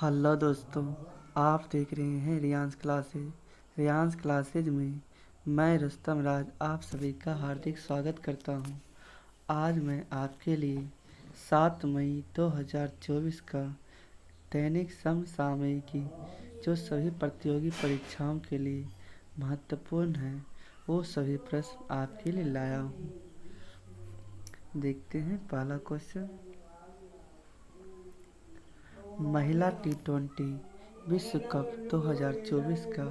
Hello दोस्तों, आप देख रहे हैं रियांस क्लासेज में मैं रुस्तम राज आप सभी का हार्दिक स्वागत करता हूं। आज मैं आपके लिए 7 मई 2024 का दैनिक समसामयिकी जो सभी प्रतियोगी परीक्षाओं के लिए महत्वपूर्ण है वो सभी प्रश्न आपके लिए लाया हूं। देखते हैं पहला क्वेश्चन। महिला टी20 विश्व कप 2024 का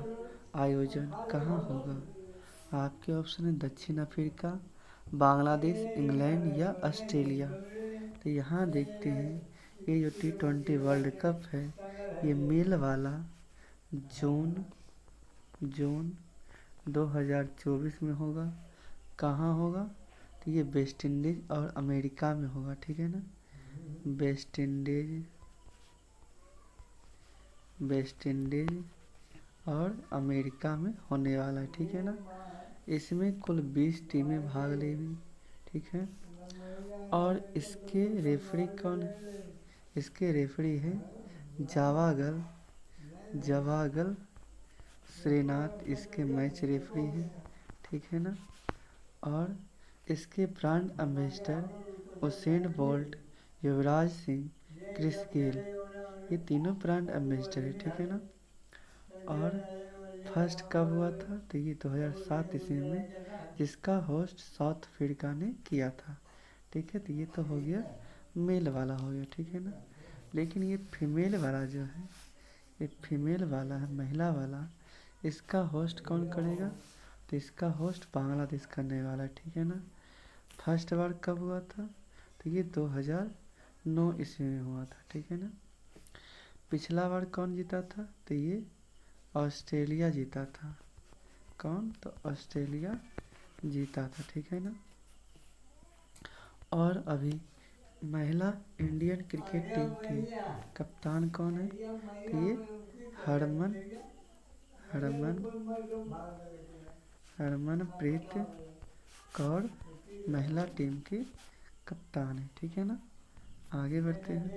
आयोजन कहाँ होगा? आपके ऑप्शन है दक्षिण अफ्रीका, बांग्लादेश, इंग्लैंड या ऑस्ट्रेलिया। तो यहाँ देखते हैं ये जो टी20 वर्ल्ड कप है ये मेल वाला जून जून 2024 में होगा। कहाँ होगा? तो ये वेस्ट इंडीज और अमेरिका में होगा, ठीक है ना। वेस्ट इंडीज और अमेरिका में होने वाला है, ठीक है ना। इसमें कुल 20 टीमें भाग लेंगी, ठीक है। और इसके रेफरी कौन है? इसके रेफरी है जवागल श्रीनाथ, इसके मैच रेफरी है, ठीक है ना। और इसके brand ambassador Usain bolt, Yuvraj Singh, Chris Gayle, ये तीनों ब्रांड एम्बेसडर है, ठीक है ना। और फर्स्ट कब हुआ था? तो ये 2007 ईस्वी में, जिसका होस्ट साउथ अफ्रीका ने किया था, ठीक है। तो ये तो हो गया मेल वाला हो गया, ठीक है ना। लेकिन ये फीमेल वाला जो है, ये फीमेल वाला है, महिला वाला, इसका होस्ट कौन करेगा? तो इसका होस्ट बांग्लादेश करने वाला है, ठीक है ना। फर्स्ट बार कब हुआ था? तो ये 2009 ईस्वी में हुआ था, ठीक है ना। पिछला बार कौन जीता था? तो ये ऑस्ट्रेलिया जीता था। कौन? तो ऑस्ट्रेलिया जीता था, ठीक है ना। और अभी महिला इंडियन क्रिकेट टीम की कप्तान कौन है? तो ये हरमनप्रीत कौर महिला टीम की कप्तान है, ठीक है ना। आगे बढ़ते हैं।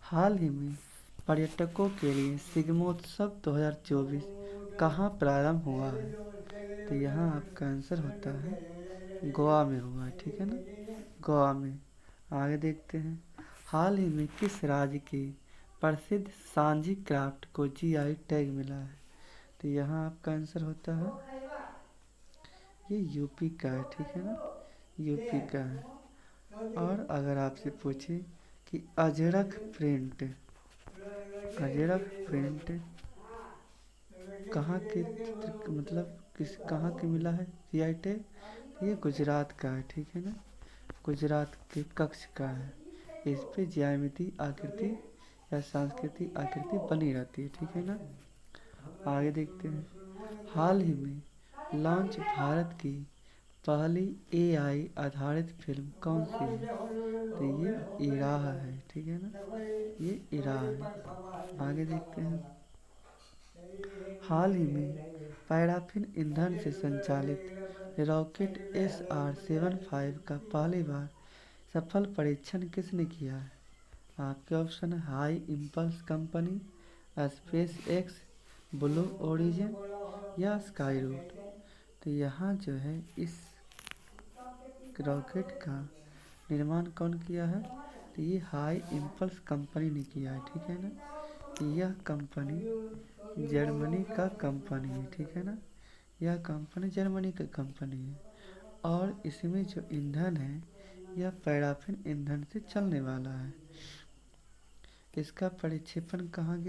हाल ही में पर्यटकों के लिए शिग्मोत्सव 2024 कहाँ प्रारंभ हुआ है? तो यहाँ आपका आंसर होता है गोवा में हुआ है, ठीक है ना, गोवा में। आगे देखते हैं। हाल ही में किस राज्य के प्रसिद्ध सांझी क्राफ्ट को जीआई टैग मिला है? तो यहाँ आपका आंसर होता है ये यूपी का है, ठीक है ना, यूपी का है। और अगर आपसे पूछे कि अजरक प्रिंट कहाँ के मतलब कहाँ के मिला है जीआई टैग? ये गुजरात का है, ठीक है ना, गुजरात के कच्छ का है। इस पे ज्यामिति आकृति या सांस्कृतिक आकृति बनी रहती है, ठीक है ना। आगे देखते हैं। हाल ही में लॉन्च भारत की पहली एआई आधारित फिल्म कौन सी है? तो ये इराह है, ठीक है ना, ये इराह है। आगे देखते हैं। हाल ही में पैराफिन ईंधन से संचालित रॉकेट SR-75 का पहली बार सफल परीक्षण किसने किया है? आपके ऑप्शन है high impulse company, space x, blue origin या स्काई रूट। तो यहाँ जो है इस रॉकेट का निर्माण कौन किया है? तो ये हाई इम्पल्स कंपनी ने किया है, ठीक है ना। यह कंपनी जर्मनी का कंपनी है, ठीक है ना, यह कंपनी जर्मनी का कंपनी है। और इसमें जो ईंधन है यह पैराफिन ईंधन से चलने वाला है। इसका प्रक्षेपण कहाँ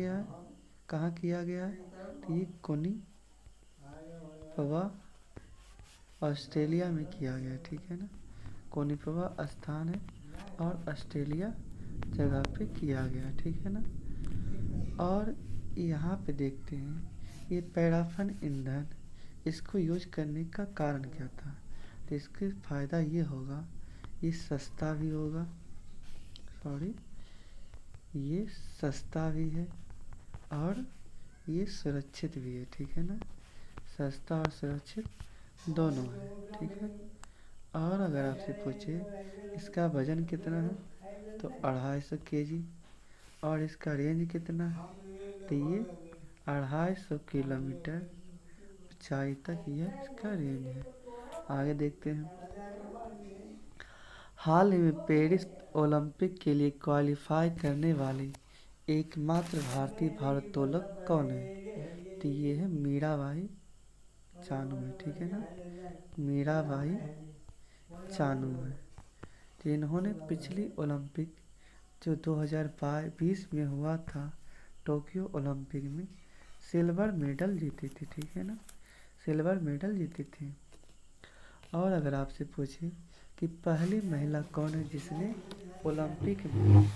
किया गया है? तो ये कोनिपवा ऑस्ट्रेलिया में किया गया, ठीक है ना, कोनिपवा स्थान है और ऑस्ट्रेलिया जगह पे किया गया, ठीक है ना। और यहाँ पे देखते हैं ये पैराफिन ईंधन, इसको यूज करने का कारण क्या था? तो इसके फ़ायदा ये होगा, ये सस्ता भी होगा, ये सस्ता भी है और ये सुरक्षित भी है, ठीक है ना, सस्ता और सुरक्षित दोनों है, ठीक है। और अगर आपसे पूछे इसका वजन कितना है? तो 250 kg। और इसका रेंज कितना है, तो ये 250 किलोमीटर ऊंचाई तक यह इसका रेंज है। आगे देखते हैं। हाल ही में पेरिस ओलंपिक के लिए क्वालिफाई करने वाले एकमात्र भारतीय भारोत्तोलक कौन है, तो ये है मीराबाई चानू है, ठीक है ना, मीराबाई चानू है। तो इन्होंने पिछली ओलंपिक जो 2020 में हुआ था टोक्यो ओलंपिक में सिल्वर मेडल जीती थी, ठीक है ना, सिल्वर मेडल जीती थी। और अगर आपसे पूछे कि पहली महिला कौन है जिसने ओलंपिक में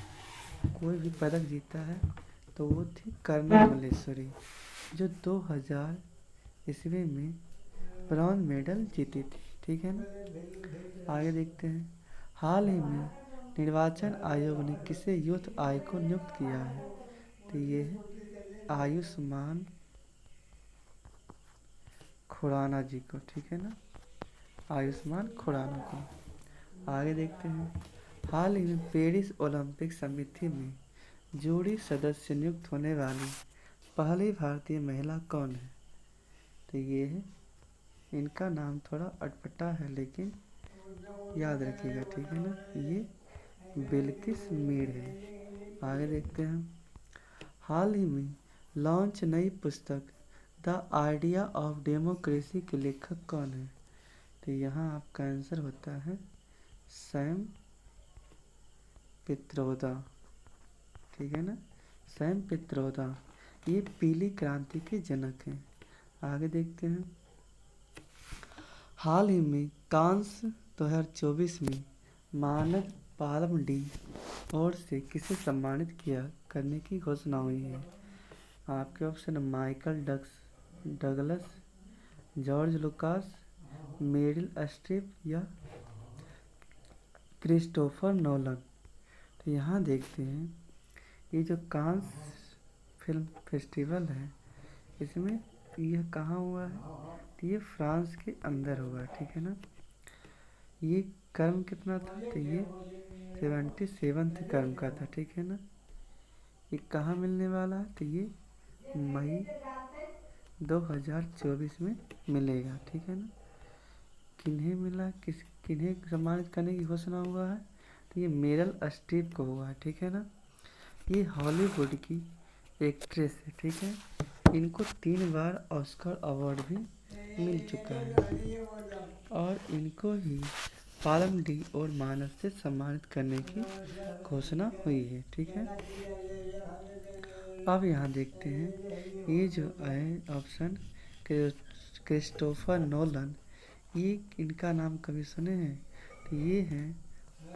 कोई भी पदक जीता है, तो वो थी कर्नल मल्लेश्वरी, जो 2000 ईस्वी में ब्रॉन्ज मेडल जीती थी, ठीक है ना। आगे देखते हैं। हाल ही में निर्वाचन आयोग ने किसे यूथ आइकॉन नियुक्त किया है, तो ये है आयुष्मान खुराना जी को, ठीक है ना, आयुष्मान खुराना को। आगे देखते हैं। हाल ही में पेरिस ओलंपिक समिति में जूरी सदस्य नियुक्त होने वाली पहली भारतीय महिला कौन है, तो ये है, इनका नाम थोड़ा अटपटा है लेकिन याद रखिएगा, ठीक है ना, ये बिल्किस मीर है। आगे देखते हैं। हाल ही में लॉन्च नई पुस्तक द आइडिया ऑफ डेमोक्रेसी के लेखक कौन है, तो यहाँ आपका आंसर होता है सैम पित्रोदा, ठीक है ना, सैम पित्रोदा। ये पीली क्रांति के जनक हैं। आगे देखते हैं। हाल ही में कांस 2024 में मानद पाल्म डी और से किसे सम्मानित किया करने की घोषणा हुई है। आपके option Michael Douglas, George Lucas, Meryl Streep या क्रिस्टोफर नोलन। तो यहाँ देखते हैं, ये जो कांस फिल्म फेस्टिवल है इसमें यह कहाँ हुआ है, तो ये फ्रांस के अंदर हुआ है, ठीक है ना। ये कर्म कितना था, तो ये 77 कर्म का था, ठीक है ना। ये कहाँ मिलने वाला है, तो ये मई 2024 में मिलेगा, ठीक है ना। किन्हें मिला, किन्हें सम्मानित करने की घोषणा हुआ है, तो ये मेरिल स्ट्रीप को हुआ है, ठीक है ना। ये हॉलीवुड की एक्ट्रेस है, ठीक है। इनको 3 बार ऑस्कर अवार्ड भी मिल चुका है और इनको ही पाल्म डी और मानद से सम्मानित करने की घोषणा हुई है, ठीक है। अब यहाँ देखते हैं, ये जो है ऑप्शन क्रिस्टोफर नोलन, ये इनका नाम कभी सुने हैं, तो ये हैं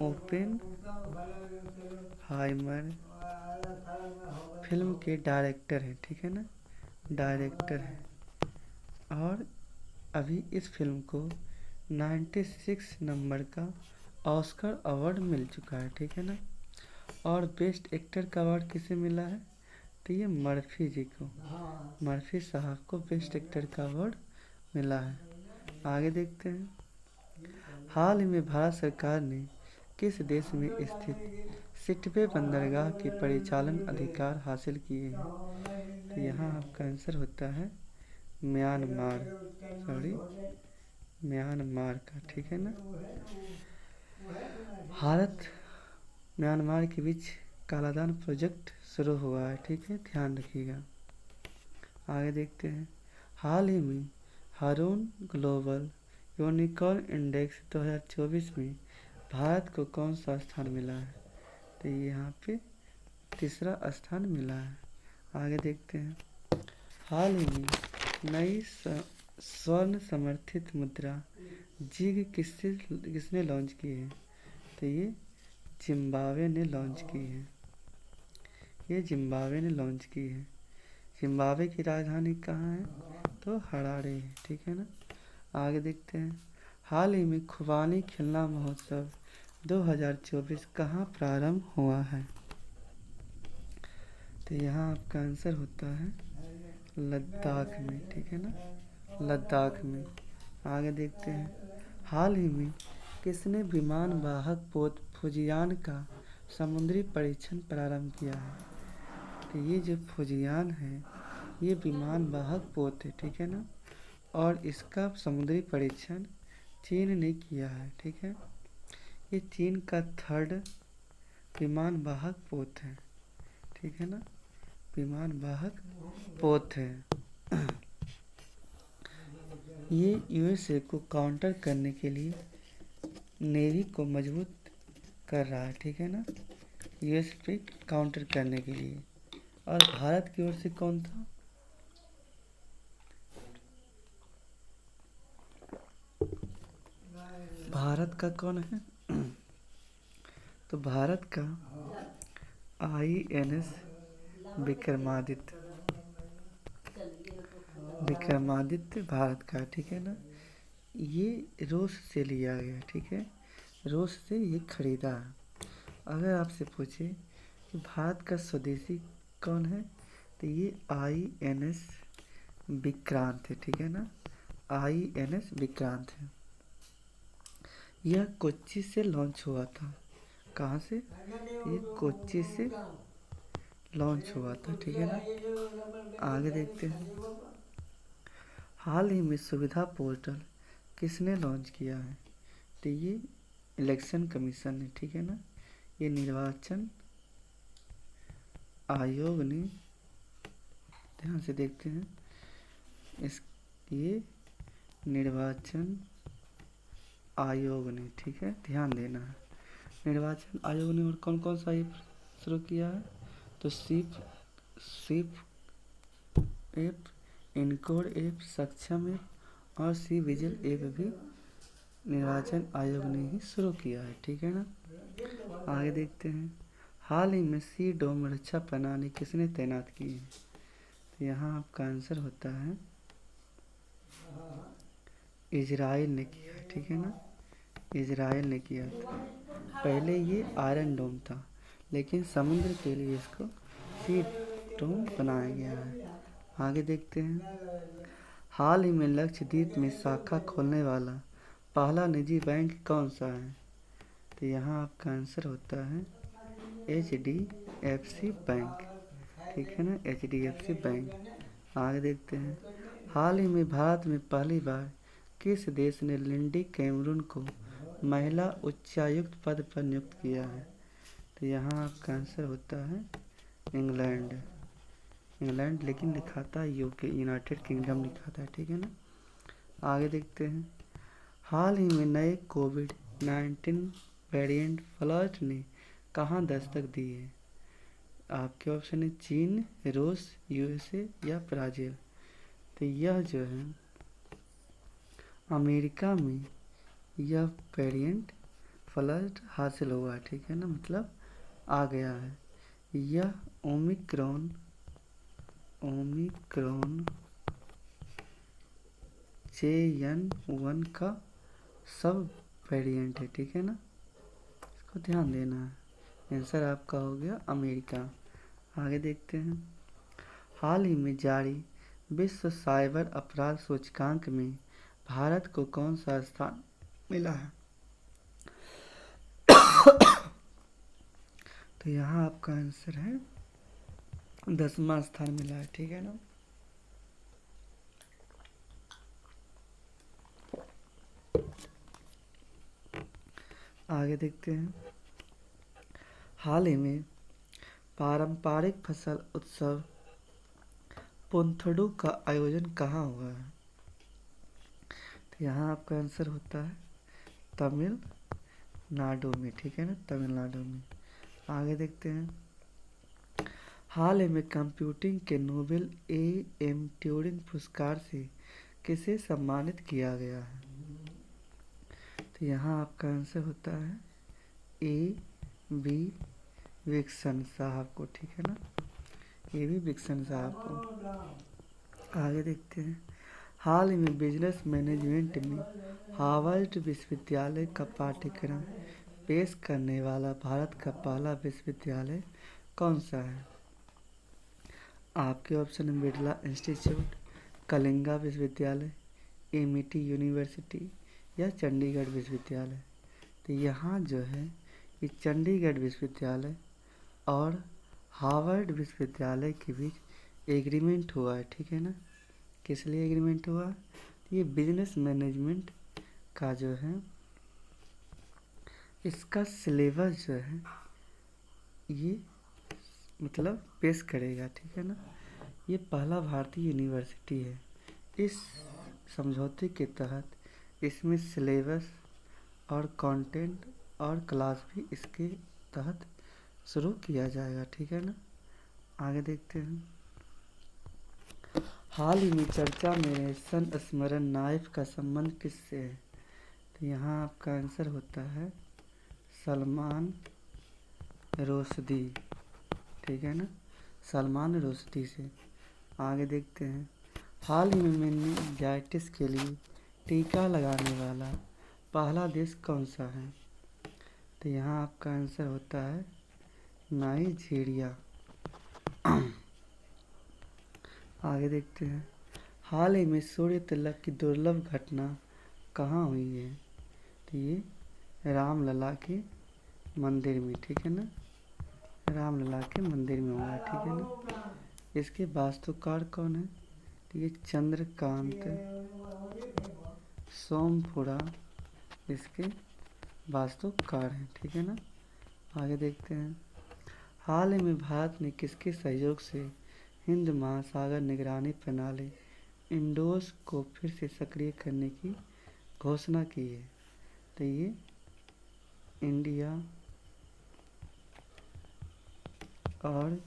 ओपेन हाइमर फिल्म के डायरेक्टर हैं, ठीक है ना, डायरेक्टर हैं। और अभी इस फिल्म को 96 नंबर का ऑस्कर अवार्ड मिल चुका है, ठीक है ना। और बेस्ट एक्टर का अवार्ड किसे मिला है, तो ये मर्फी जी को, मर्फी साहब को बेस्ट एक्टर का अवार्ड मिला है। आगे देखते हैं। हाल ही में भारत सरकार ने किस देश में स्थित सिटवे बंदरगाह के परिचालन अधिकार हासिल किए हैं, तो यहाँ आपका आंसर होता है म्यांमार का, ठीक है ना। भारत म्यांमार के बीच कालादान प्रोजेक्ट शुरू हुआ है, ठीक है, ध्यान रखिएगा। आगे देखते हैं। हाल ही में हारून ग्लोबल यूनिकॉर्न इंडेक्स 2024 में भारत को कौन सा स्थान मिला है, तो यहाँ पे तीसरा स्थान मिला है। आगे देखते हैं। हाल ही में नई स्वर्ण समर्थित मुद्रा जिग किसने लॉन्च की है, तो ये जिम्बाब्वे ने लॉन्च की है, ये जिम्बाब्वे ने लॉन्च की है। जिम्बाब्वे की राजधानी कहाँ है, तो हरारे है, ठीक है ना। आगे देखते हैं। हाल ही में खुबानी खिलना महोत्सव 2024 कहाँ प्रारंभ हुआ है, तो यहाँ आपका आंसर होता है लद्दाख में, ठीक है ना, लद्दाख में। आगे देखते हैं। हाल ही में किसने विमान वाहक पोत फुजियान का समुद्री परीक्षण प्रारंभ किया है, तो ये जो फुजियान है ये विमान वाहक पोत है, ठीक है ना। और इसका समुद्री परीक्षण चीन ने किया है, ठीक है। ये चीन का थर्ड विमान वाहक पोत है, ठीक है ना, विमान वाहक पोत है। ये यूएसए को काउंटर करने के लिए नेवी को मजबूत कर रहा है, ठीक है ना, यूएस पे काउंटर करने के लिए। और भारत की ओर से कौन था? भारत का कौन है? तो भारत का INS विक्रमादित्य, विक्रमादित्य भारत का, ठीक है ना। ये रूस से लिया गया, ठीक है, रूस से ये खरीदा है। अगर आपसे पूछे कि भारत का स्वदेशी कौन है, तो ये INS विक्रांत है, ठीक है ना, INS विक्रांत है। यह कोच्चि से लॉन्च हुआ था। कहाँ से? ये कोच्चि से लॉन्च हुआ था, ठीक है ना। आगे देखते हैं। हाल ही में सुविधा पोर्टल किसने लॉन्च किया है? तो ये इलेक्शन कमीशन है, ठीक है ना, ये निर्वाचन आयोग ने, ध्यान से देखते हैं इस, ये निर्वाचन आयोग ने, ठीक है, ध्यान देना है। निर्वाचन आयोग ने और कौन कौन सा ऐप शुरू किया है? तो सिप ऐप, इनकोड ऐप, सक्षम ऐप और सी विजिल ऐप भी निर्वाचन आयोग ने ही शुरू किया है, ठीक है ना। आगे देखते हैं। हाल ही में सी डोम रक्षा प्रणाली किसने तैनात की है? तो यहाँ आपका आंसर होता है इजराइल ने किया है, ठीक है ना, इजराइल ने किया था। पहले ये आयरन डोम था, लेकिन समुद्र के लिए इसको सी डोम बनाया गया है। आगे देखते हैं। हाल ही में लक्षद्वीप में शाखा खोलने वाला पहला निजी बैंक कौन सा है? तो यहाँ आपका आंसर होता है HDFC बैंक, ठीक है ना, HDFC बैंक। आगे देखते हैं। हाल ही में भारत में पहली बार किस देश ने लिंडी कैमरून को महिला उच्चायुक्त पद पर नियुक्त किया है? तो यहाँ आपका आंसर होता है इंग्लैंड, इंग्लैंड, लेकिन लिखाता है UK, यूनाइटेड किंगडम लिखाता है, ठीक है ना। आगे देखते हैं। हाल ही में नए कोविड-19 वेरिएंट फ्लर्ट ने कहाँ दस्तक दी है? आपके ऑप्शन है चीन, रूस, USA या ब्राज़ील। तो यह जो है अमेरिका में यह वेरिएंट फ्लर्ट हासिल हुआ है, ठीक है ना, मतलब आ गया है। यह ओमिक्रॉन JN1 का सब वेरिएंट है, ठीक है ना, इसको ध्यान देना है। आंसर आपका हो गया अमेरिका। आगे देखते हैं। हाल ही में जारी विश्व साइबर अपराध सूचकांक में भारत को कौन सा स्थान मिला है? तो यहाँ आपका आंसर है 10वां स्थान मिला है, ठीक है ना। आगे देखते हैं। हाल ही में पारंपरिक फसल उत्सव पुंथडू का आयोजन कहाँ हुआ है? तो यहाँ आपका आंसर होता है तमिलनाडु में, ठीक है ना, तमिलनाडु में। आगे देखते हैं। हाल ही में कंप्यूटिंग के नोबेल AM ट्यूरिंग पुरस्कार से किसे सम्मानित किया गया है? तो यहाँ आपका आंसर होता है AB विक्सन साहब को, ठीक है ना, AB विक्सन साहब को। आगे देखते हैं। हाल ही में बिजनेस मैनेजमेंट में हार्वर्ड विश्वविद्यालय का पाठ्यक्रम पेश करने वाला भारत का पहला विश्वविद्यालय कौन सा है? आपके ऑप्शन है बिरला इंस्टीट्यूट, कलिंगा विश्वविद्यालय, MIT यूनिवर्सिटी या चंडीगढ़ विश्वविद्यालय। तो यहाँ जो है ये चंडीगढ़ विश्वविद्यालय और हार्वर्ड विश्वविद्यालय के बीच एग्रीमेंट हुआ है, ठीक है ना। किस लिए एग्रीमेंट हुआ? ये बिजनेस मैनेजमेंट का जो है इसका सिलेबस जो है ये मतलब पेश करेगा, ठीक है ना। ये पहला भारतीय यूनिवर्सिटी है। इस समझौते के तहत इसमें सिलेबस और कंटेंट और क्लास भी इसके तहत शुरू किया जाएगा, ठीक है ना। आगे देखते हैं। हाल ही में चर्चा में संस्मरण नाइफ का संबंध किससे है? तो यहाँ आपका आंसर होता है सलमान रुश्दी, ठीक है ना, सलमान रुश्दी से। आगे देखते हैं। हाल ही में मेनिंजाइटिस के लिए टीका लगाने वाला पहला देश कौन सा है? तो यहाँ आपका आंसर होता है नाइजीरिया। आगे देखते हैं। हाल ही में सूर्य तिलक की दुर्लभ घटना कहाँ हुई है? तो ये रामलला के मंदिर में, ठीक है ना, रामलला के मंदिर में हुआ है, ठीक है ना। इसके वास्तुकार कौन है? तो ये चंद्रकांत सोमपुरा इसके वास्तुकार हैं, ठीक है ना। आगे देखते हैं। हाल ही में भारत ने किसके सहयोग से हिंद महासागर निगरानी प्रणाली इंडोस को फिर से सक्रिय करने की घोषणा की है? तो ये इंडिया और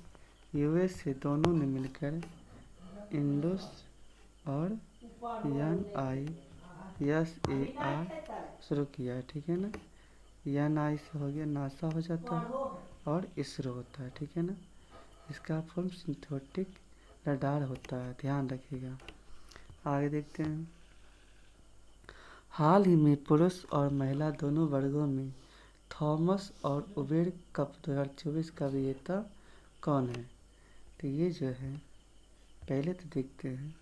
यूएस से दोनों ने मिलकर इंडोस और NISAR शुरू किया है, ठीक है ना। NI से हो गया नासा हो जाता है और इसरो होता है, ठीक है ना। इसका फॉर्म सिंथेटिक रडार होता है, ध्यान रखिएगा। आगे देखते हैं। हाल ही में पुरुष और महिला दोनों वर्गों में थॉमस और उबेर कप 2024 का विजेता कौन है? तो ये जो है पहले तो देखते हैं।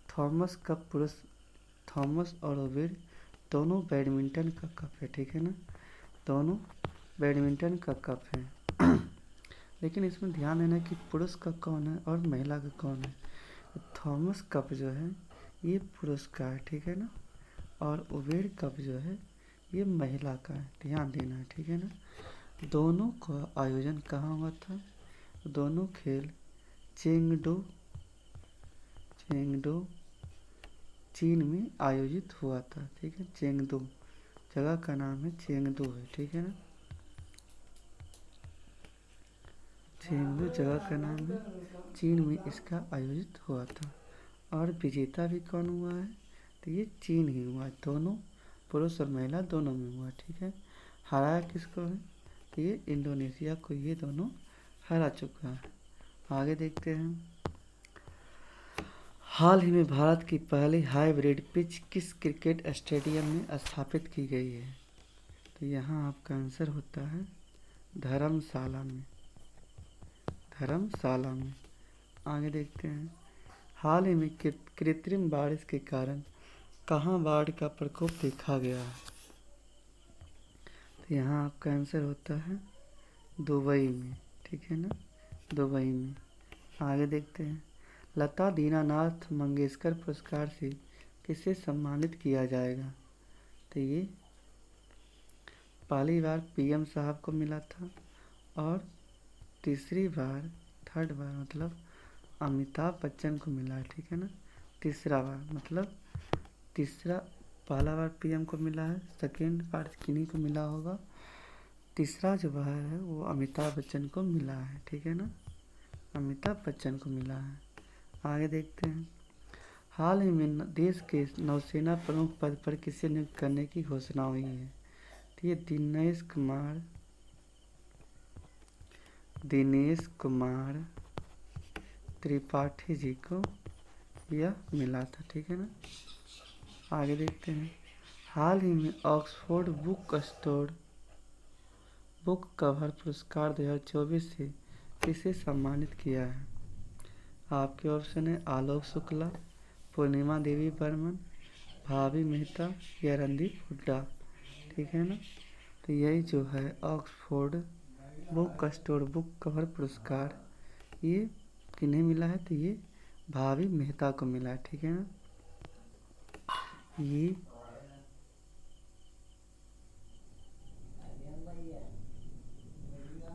थॉमस कप पुरुष, थॉमस और उबेर दोनों बैडमिंटन का कप है, ठीक है ना, दोनों बैडमिंटन का कप है। लेकिन इसमें ध्यान देना कि पुरुष का कौन है और महिला का कौन है। तो थॉमस कप जो है ये पुरुष का है, ठीक है ना, और उबेर कप जो है ये महिला का है, ध्यान देना है, ठीक है ना। दोनों का आयोजन कहाँ हुआ था? दोनों खेल चेंगडू चीन में आयोजित हुआ था, ठीक है। चेंगडू जगह का नाम है, चेंगडू है, ठीक है ना, चेंगडू जगह का नाम है, चीन में इसका आयोजित हुआ था। और विजेता भी कौन हुआ है? तो ये चीन ही हुआ है, दोनों पुरुष और महिला दोनों में हुआ, ठीक है। हराया किसको है? तो ये इंडोनेशिया को ये दोनों हरा चुका है। आगे देखते हैं। हाल ही में भारत की पहली हाइब्रिड पिच किस क्रिकेट स्टेडियम में स्थापित की गई है? तो यहाँ आपका आंसर होता है धर्मशाला में, धर्मशाला में। आगे देखते हैं। हाल ही में कृत्रिम बारिश के कारण कहाँ बाढ़ का प्रकोप देखा गया है? तो यहाँ आपका आंसर होता है दुबई में, ठीक है ना, दुबई में। आगे देखते हैं। लता दीनानाथ मंगेशकर पुरस्कार से किसे सम्मानित किया जाएगा? तो ये पहली बार पीएम साहब को मिला था और तीसरी बार, थर्ड बार मतलब अमिताभ बच्चन को मिला है, ठीक है ना। तीसरा बार मतलब तीसरा, पहला बार पीएम को मिला है, सेकेंड बार किन्हीं को मिला होगा, तीसरा जो बार है वो अमिताभ बच्चन को मिला है, ठीक है ना, अमिताभ बच्चन को मिला है। आगे देखते हैं। हाल ही में देश के नौसेना प्रमुख पद पर किसे नियुक्त करने की घोषणा हुई है? तो ये दिनेश कुमार त्रिपाठी जी को यह मिला था, ठीक है ना। आगे देखते हैं। हाल ही में ऑक्सफोर्ड बुक कवर पुरस्कार 2024 से किसे सम्मानित किया है? आपके ऑप्शन है आलोक शुक्ला, पूर्णिमा देवी बर्मन, भाभी मेहता या रणदीप हुड्डा, ठीक है ना। तो यही जो है ऑक्सफोर्ड बुक कवर पुरस्कार ये किन्हें मिला है? तो ये भावी मेहता को मिला है, ठीक है ना। ये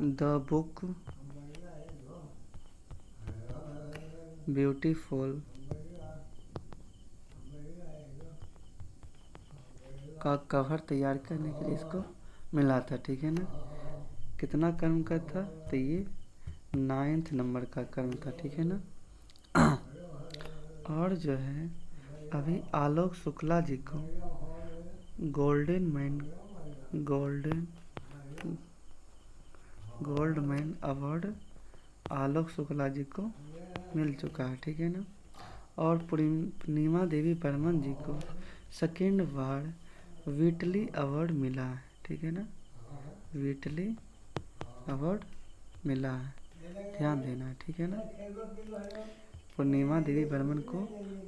द बुक ब्यूटीफुल का कवर तैयार करने के लिए इसको मिला था, ठीक है ना। कितना क्रम का था? तो ये 9th नंबर का क्रम था, ठीक है ना। और जो है अभी आलोक शुक्ला जी को gold man award Alok Shukla ji को मिल चुका है, ठीक है ना। और पूर्णिमा देवी बर्मन जी को सेकेंड बार व्हिटली अवार्ड मिला है, ठीक है ना। व्हिटली अवार्ड मिला है, ध्यान देना है, ठीक है ना। पूर्णिमा देवी बर्मन को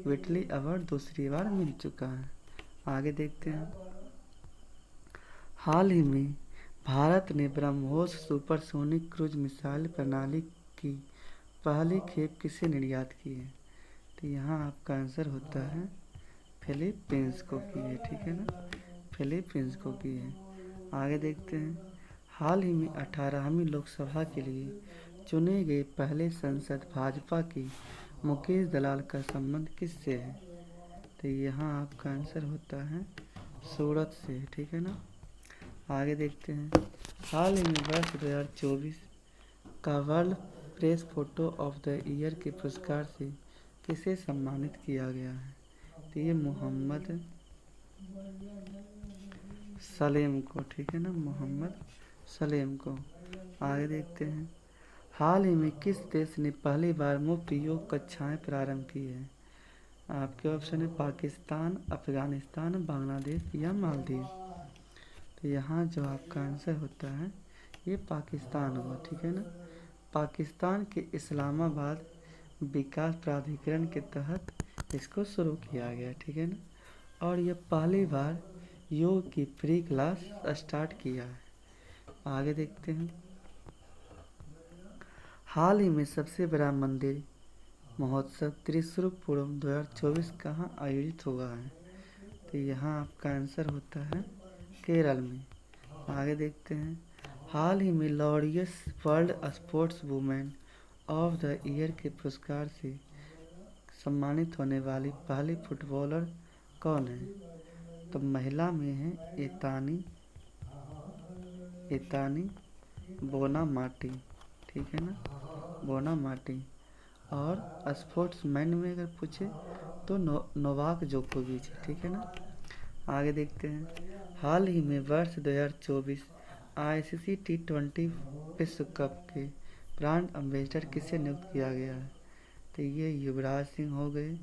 व्हिटली अवार्ड दूसरी बार मिल चुका है। आगे देखते हैं। हाल ही में भारत ने ब्रह्मोस सुपरसोनिक क्रूज मिसाइल प्रणाली की पहली खेप किसे निर्यात की है? तो यहाँ आपका आंसर होता है फिलीपींस को की है, ठीक है ना। फिलीपींस को की है। आगे देखते हैं। हाल ही में 18वीं लोकसभा के लिए चुने गए पहले सांसद भाजपा की मुकेश दलाल का संबंध किससे है? तो यहाँ आपका आंसर होता है सूरत से, ठीक है ना। आगे देखते हैं। हाल ही में वर्ष 2024 का world press photo of the year के पुरस्कार से किसे सम्मानित किया गया है? तो ये मोहम्मद सलेम को, ठीक है ना, मोहम्मद सलेम को। आगे देखते हैं। हाल ही में किस देश ने पहली बार मुफ्त योग कक्षाएं प्रारंभ की है? आपके ऑप्शन है पाकिस्तान, अफगानिस्तान, बांग्लादेश या मालदीव। तो यहाँ जो आपका आंसर होता है ये पाकिस्तान होगा, ठीक है ना। पाकिस्तान के इस्लामाबाद विकास प्राधिकरण के तहत इसको शुरू किया गया, ठीक है ना। और ये पहली बार योग की फ्री क्लास स्टार्ट किया है। आगे देखते हैं। हाल ही में सबसे बड़ा मंदिर महोत्सव त्रिशूरपुरम 2024 कहाँ आयोजित हुआ है? तो यहाँ आपका आंसर होता है केरल में। आगे देखते हैं। हाल ही में Laureus world sports women of the year के पुरस्कार से सम्मानित होने वाली पहली फुटबॉलर कौन है? तो महिला में है एतानी बोनामाटी, ठीक है ना, बोनामाटी। और स्पोर्ट्समैन में अगर पूछे तो नोवाक जोकोविच, ठीक है ना। आगे देखते हैं। हाल ही में वर्ष 2024 आईसीसी T20 विश्व कप के ब्रांड एम्बेसडर किसे नियुक्त किया गया है? तो ये युवराज सिंह हो गए,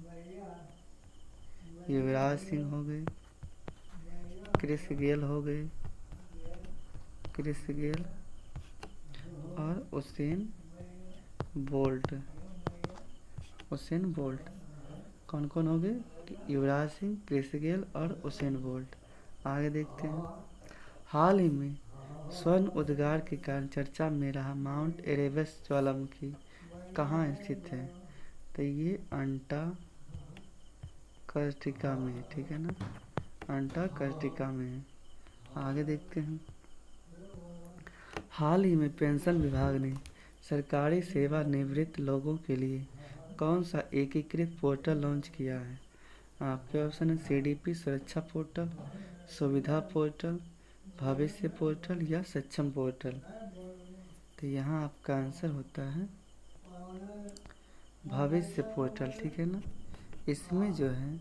क्रिस गेल हो गए, और उसेन बोल्ट। कौन कौन हो गए? युवराज सिंह, क्रिस गेल और उसेन बोल्ट। आगे देखते हैं। हाल ही में स्वर्ण उद्गार के कारण चर्चा में रहा माउंट एरेबस ज्वालामुखी कहाँ स्थित है? तो ये अंटार्कटिका में है, ठीक है ना, अंटार्कटिका में है। आगे देखते हैं। हाल ही में पेंशन विभाग ने सरकारी सेवानिवृत्त लोगों के लिए कौन सा एकीकृत पोर्टल लॉन्च किया है? आपके ऑप्शन है CDP सुरक्षा पोर्टल, सुविधा पोर्टल, भविष्य पोर्टल या सक्षम पोर्टल। तो यहाँ आपका आंसर होता है भविष्य पोर्टल, ठीक है ना। इसमें जो है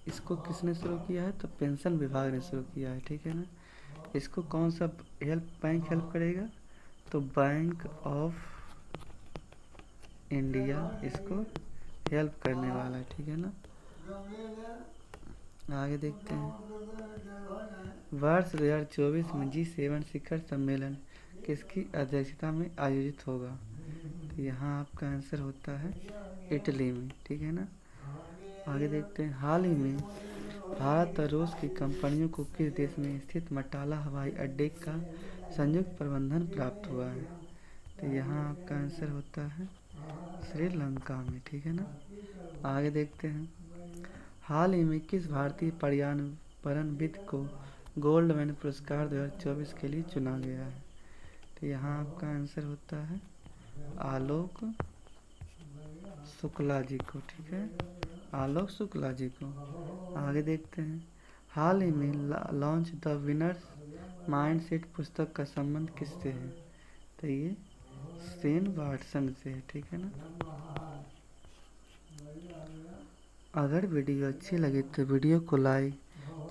इसको किसने शुरू किया है? तो पेंशन विभाग ने शुरू किया है, ठीक है ना। इसको कौन सा बैंक हेल्प करेगा? तो बैंक ऑफ इंडिया इसको हेल्प करने वाला है, ठीक है ना। आगे देखते हैं। वर्ष 2024 में G7 शिखर सम्मेलन किसकी अध्यक्षता में आयोजित होगा? तो यहाँ आपका आंसर होता है इटली में, ठीक है ना। आगे देखते हैं। हाल ही में भारत और रूस की कंपनियों को किस देश में स्थित मटाला हवाई अड्डे का संयुक्त प्रबंधन प्राप्त हुआ है? तो यहाँ आपका आंसर होता है श्रीलंका में, ठीक है ना। आगे देखते हैं, हाल ही में किस भारतीय पर्यावरणविद को गोल्डमैन पुरस्कार 2024 के लिए चुना गया है। तो यहाँ आपका आंसर होता है आलोक शुक्ला जी को, ठीक है, आलोक शुक्ला जी को। आगे देखते हैं, हाल ही में लॉन्च द विनर्स माइंडसेट पुस्तक का संबंध किससे है। तो ये शेन वाटसन से है, ठीक है ना। अगर वीडियो अच्छी लगे तो वीडियो को लाइक,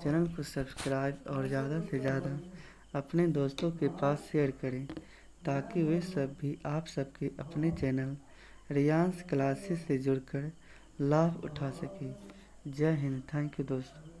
चैनल को सब्सक्राइब और ज़्यादा से ज़्यादा अपने दोस्तों के पास शेयर करें, ताकि वे सब भी आप सबके अपने चैनल रियांस क्लासेस से जुड़कर लाभ उठा सकें। जय हिंद, थैंक यू दोस्तों।